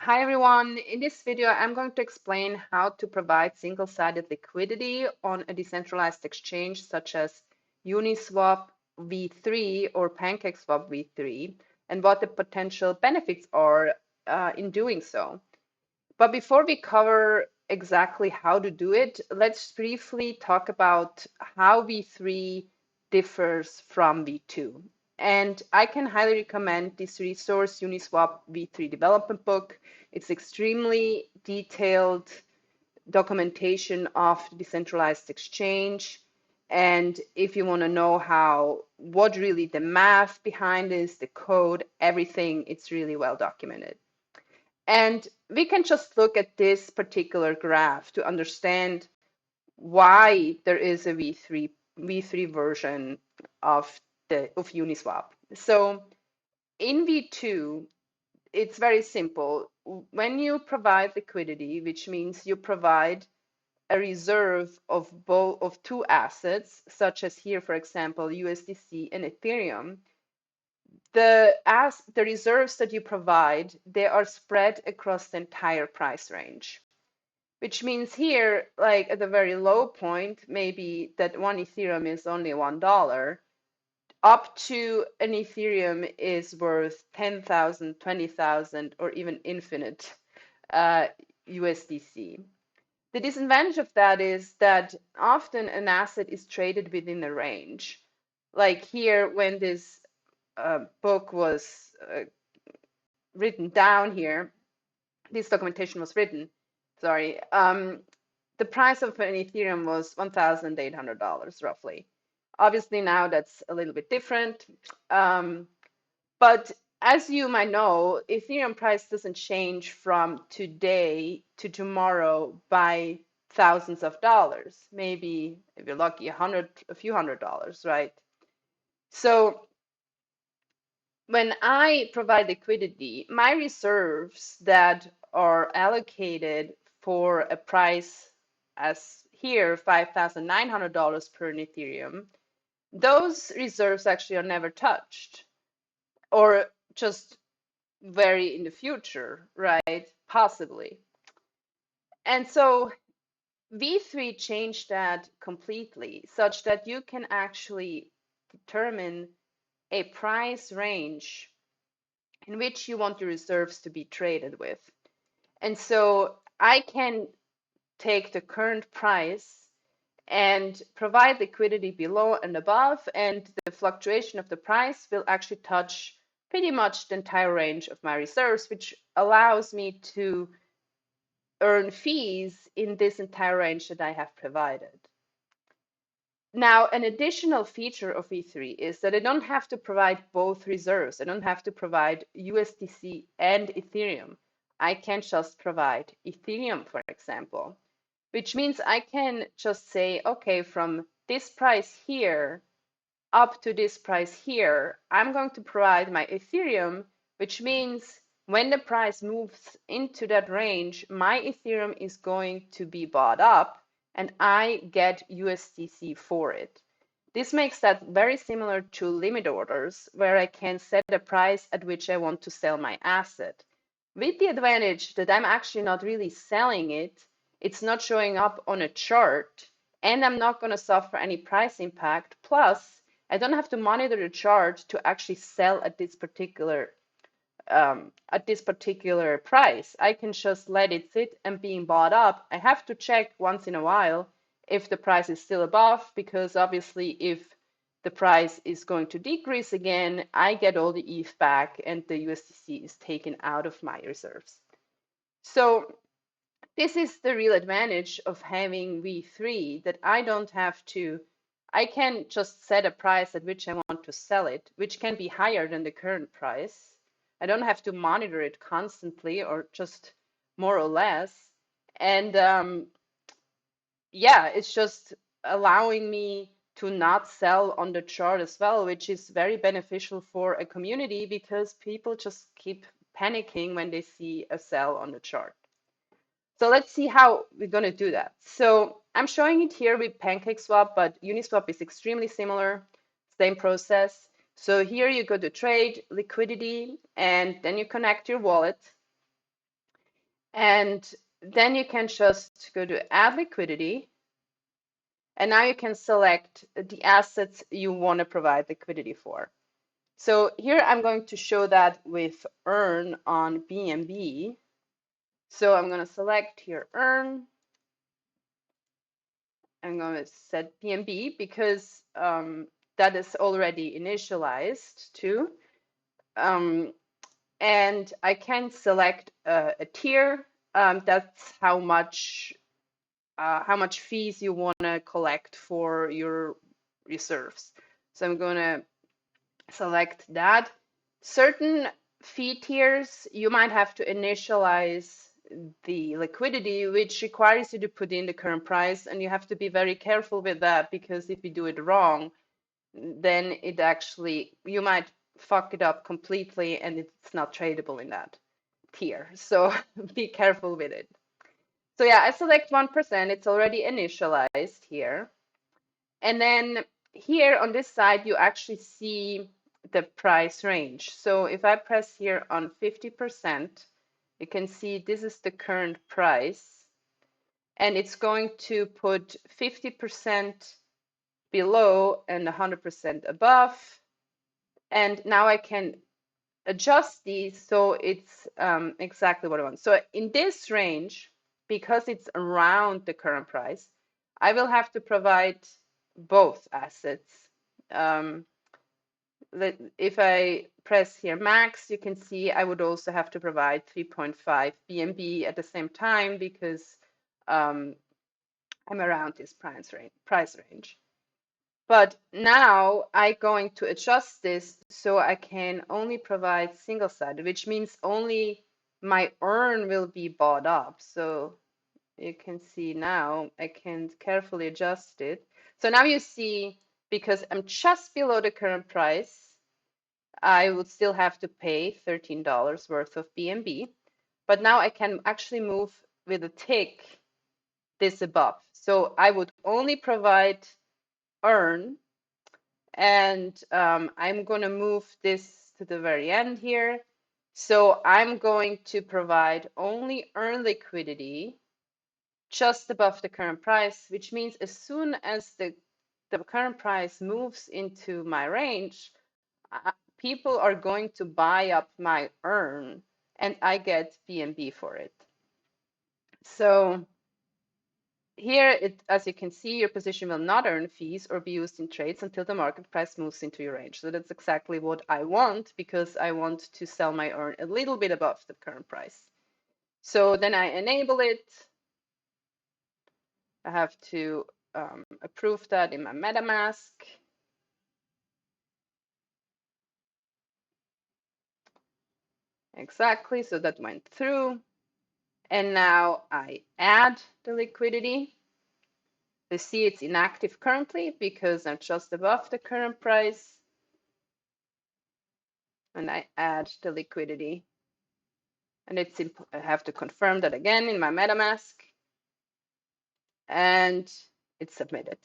Hi everyone. In this video, I'm going to explain how to provide single-sided liquidity on a decentralized exchange such as Uniswap V3 or PancakeSwap V3 and what the potential benefits are in doing so. But before we cover exactly how to do it, let's briefly talk about how V3 differs from V2. And I can highly recommend this resource, Uniswap V3 development book. It's extremely detailed documentation of decentralized exchange. And if you want to know what really the math behind is, the code, everything, it's really well documented. And we can just look at this particular graph to understand why there is a V3 version of Uniswap. So in V2, it's very simple. When you provide liquidity, which means you provide a reserve of two assets, such as here, for example, USDC and Ethereum, the reserves that you provide, they are spread across the entire price range. Which means here, like at the very low point, maybe that one Ethereum is only $1, up to an Ethereum is worth 10,000, 20,000, or even infinite USDC. The disadvantage of that is that often an asset is traded within a range. Like here, when this book was written down here, this documentation was written, sorry, the price of an Ethereum was $1,800 roughly. Obviously now that's a little bit different. But as you might know, Ethereum price doesn't change from today to tomorrow by thousands of dollars. Maybe if you're lucky, a few $100s, right? So when I provide liquidity, my reserves that are allocated for a price as here, $5,900 per Ethereum, those reserves actually are never touched or just vary in the future, right? Possibly. And so V3 changed that completely such that you can actually determine a price range in which you want the reserves to be traded with. And so I can take the current price and provide liquidity below and above, and the fluctuation of the price will actually touch pretty much the entire range of my reserves, which allows me to earn fees in this entire range that I have provided. Now, an additional feature of V3 is that I don't have to provide both reserves. I don't have to provide USDC and Ethereum. I can just provide Ethereum, for example, which means I can just say, okay, from this price here up to this price here, I'm going to provide my Ethereum, which means when the price moves into that range, my Ethereum is going to be bought up and I get USDC for it. This makes that very similar to limit orders, where I can set a price at which I want to sell my asset, with the advantage that I'm actually not really selling it, it's not showing up on a chart, and I'm not going to suffer any price impact. Plus, I don't have to monitor the chart to actually sell at this particular price. I can just let it sit and being bought up. I have to check once in a while if the price is still above, because obviously if the price is going to decrease again, I get all the ETH back and the USDC is taken out of my reserves. So this is the real advantage of having V3, that I can just set a price at which I want to sell it, which can be higher than the current price. I don't have to monitor it constantly or just more or less. And yeah, it's just allowing me to not sell on the chart as well, which is very beneficial for a community because people just keep panicking when they see a sell on the chart. So let's see how we're going to do that. So I'm showing it here with PancakeSwap, but Uniswap is extremely similar, same process. So here you go to trade, liquidity, and then you connect your wallet. And then you can just go to add liquidity. And now you can select the assets you want to provide liquidity for. So here I'm going to show that with earn on BNB. So I'm going to select here earn. I'm going to set BNB because that is already initialized too. And I can select a tier. That's how much fees you want to collect for your reserves. So I'm going to select that. Certain fee tiers, you might have to initialize the liquidity, which requires you to put in the current price, and you have to be very careful with that because if you do it wrong, then it actually, you might fuck it up completely and it's not tradable in that tier. So be careful with it. So yeah, I select 1%. It's already initialized here. And then here on this side, you actually see the price range. So if I press here on 50%, you can see this is the current price. And it's going to put 50% below and 100% above. And now I can adjust these so it's exactly what I want. So in this range, because it's around the current price, I will have to provide both assets. If I press here max, you can see I would also have to provide 3.5 BNB at the same time because I'm around this price range. But now I'm going to adjust this so I can only provide single-sided, which means only my earn will be bought up. So you can see now I can carefully adjust it. So now you see, because I'm just below the current price, I would still have to pay $13 worth of BNB. But now I can actually move with a tick this above. So I would only provide earn. And I'm going to move this to the very end here. So I'm going to provide only earn liquidity just above the current price, which means as soon as the current price moves into my range, people are going to buy up my earn and I get BNB for it. So here, as you can see, your position will not earn fees or be used in trades until the market price moves into your range. So that's exactly what I want because I want to sell my earn a little bit above the current price. So then I enable it. I have to approve that in my MetaMask. Exactly, so that went through. And now I add the liquidity. You see it's inactive currently because I'm just above the current price. And I add the liquidity. And it's simple. I have to confirm that again in my MetaMask. And it's submitted.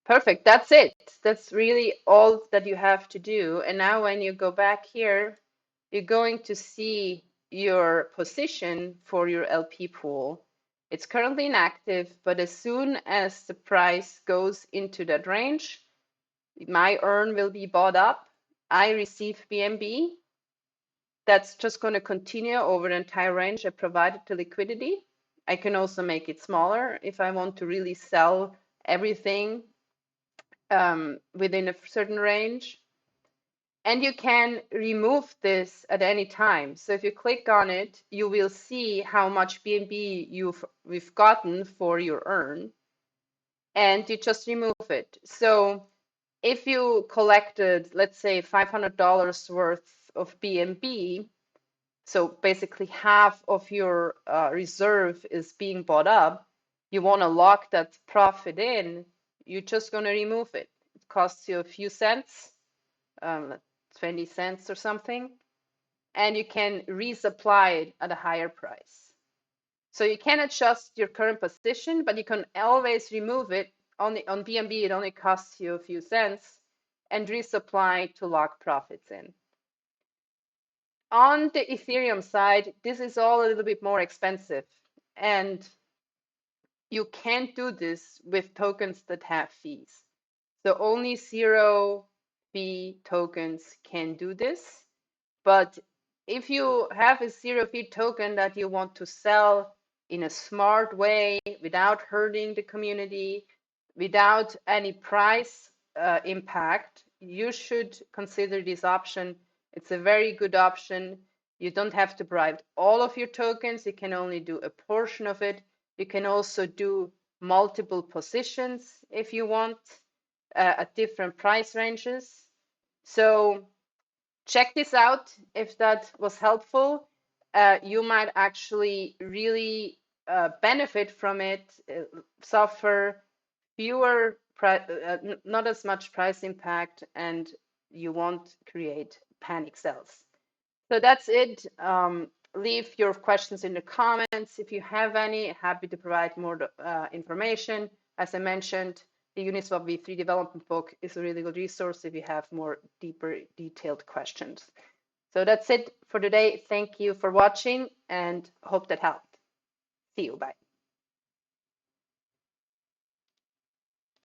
Perfect. That's it. That's really all that you have to do. And now when you go back here, you're going to see your position for your LP pool. It's currently inactive, but as soon as the price goes into that range, my earn will be bought up. I receive BNB. That's just going to continue over the entire range I provided the liquidity. I can also make it smaller if I want to really sell everything within a certain range. And you can remove this at any time. So if you click on it, you will see how much BNB we've gotten for your earn, and you just remove it. So if you collected, let's say, $500 worth of BNB, so basically half of your reserve is being bought up, you want to lock that profit in, you're just going to remove it. It costs you a few cents, 20 cents or something, and you can resupply it at a higher price. So you can adjust your current position, but you can always remove it. On BNB, it only costs you a few cents, and resupply to lock profits in. on the Ethereum side, this is all a little bit more expensive, and you can't do this with tokens that have fees. So only zero fee tokens can do this. But if you have a zero fee token that you want to sell in a smart way without hurting the community, without any price impact, you should consider this option. It's a very good option. You don't have to provide all of your tokens. You can only do a portion of it. You can also do multiple positions if you want at different price ranges. So check this out if that was helpful. You might actually really benefit from it, suffer fewer, not as much price impact, and you won't create panic sells. So that's it. Leave your questions in the comments. If you have any, happy to provide more information. As I mentioned, the Uniswap V3 development book is a really good resource if you have more deeper, detailed questions. So that's it for today. Thank you for watching and hope that helped. See you. Bye.